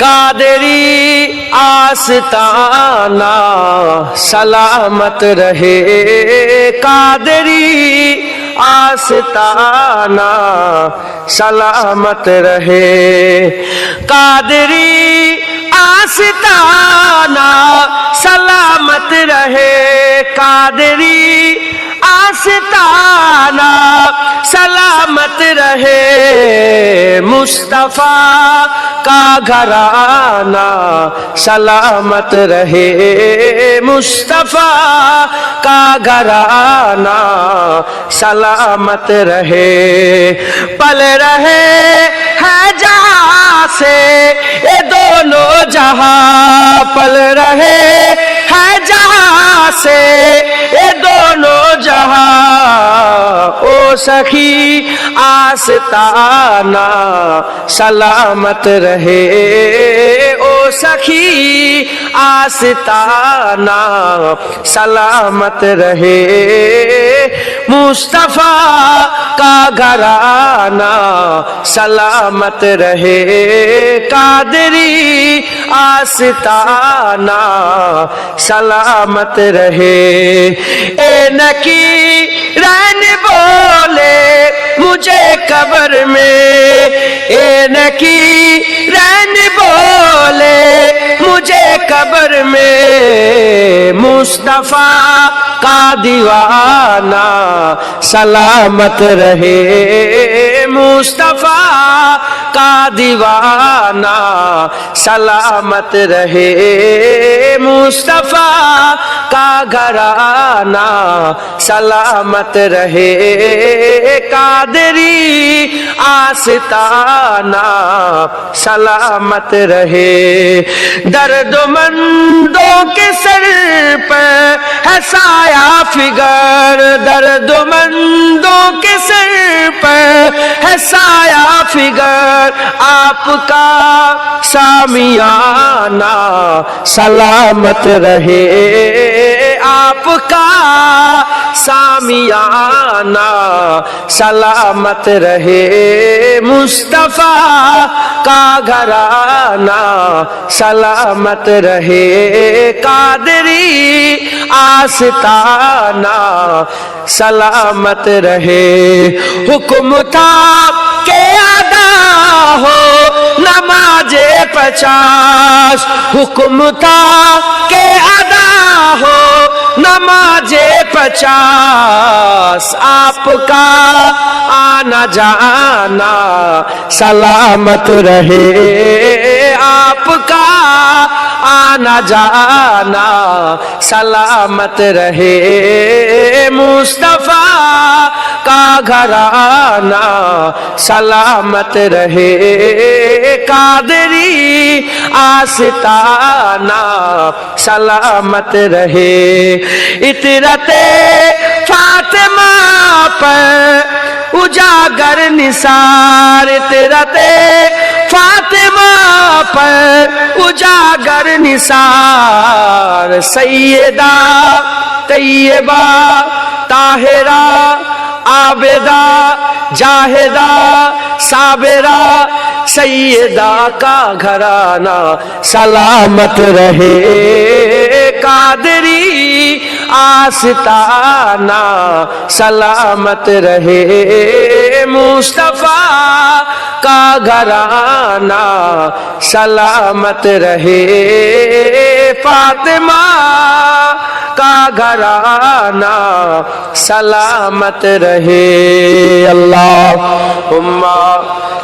قادری آستانہ سلامت رہے، قادری آستانہ سلامت رہے، قادری آستانہ سلامت رہے، قادری آستانہ سلامت رہے، مصطفیٰ کا گھرانہ سلامت رہے، مصطفیٰ کا گھرانہ سلامت رہے، پل رہے ہے جہاں سے یہ دونوں جہاں، پل رہے ہے جہاں سے یہ دونوں جہاں، او سخی آستانہ سلامت رہے، او سخی آستانہ سلامت رہے، مصطفیٰ کا گھرانہ سلامت رہے، قادری آستانہ سلامت رہے، اے نکی رہن بولے مجھے قبر میں، اے نکی رہن بولے مجھے قبر میں، مصطفیٰ کا دیوانہ سلامت رہے، مصطفیٰ کا دیوانہ سلامت رہے، مصطفیٰ کا گھرانہ سلامت رہے، قادری آستانہ سلامت رہے، درد مندوں کے سر پر ہے سایہ فگر، درد مندوں کے سر پر ہے سایہ فگر، آپ کا سامیانہ سلامت رہے، آپ کا سامیانہ سلامت رہے، مصطفیٰ کا گھرانہ سلامت رہے، قادری آستانہ سلامت رہے، حکم تھا کہ ادا ہو نماز 50، حکم تھا کہ ادا ہو نماز 50، آپ کا آنا جانا سلامت رہے، آپ کا آنا جانا سلامت رہے، مصطفیٰ کا گھرانہ سلامت رہے، قادری آستانہ سلامت رہے، عطرت فاطمہ پر اجاگر نثار، عطرت فاطمہ پر اجاگر نثار، سیدہ طیبہ طاہرہ عابدہ جاہدہ صابرہ سیدہ کا گھرانہ سلامت رہے، قادری آستانہ سلامت رہے، مصطفیٰ کا گھرانہ سلامت رہے، فاطمہ کا گھرانہ سلامت رہے، اللہم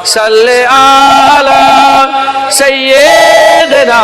صلی علی سیدنا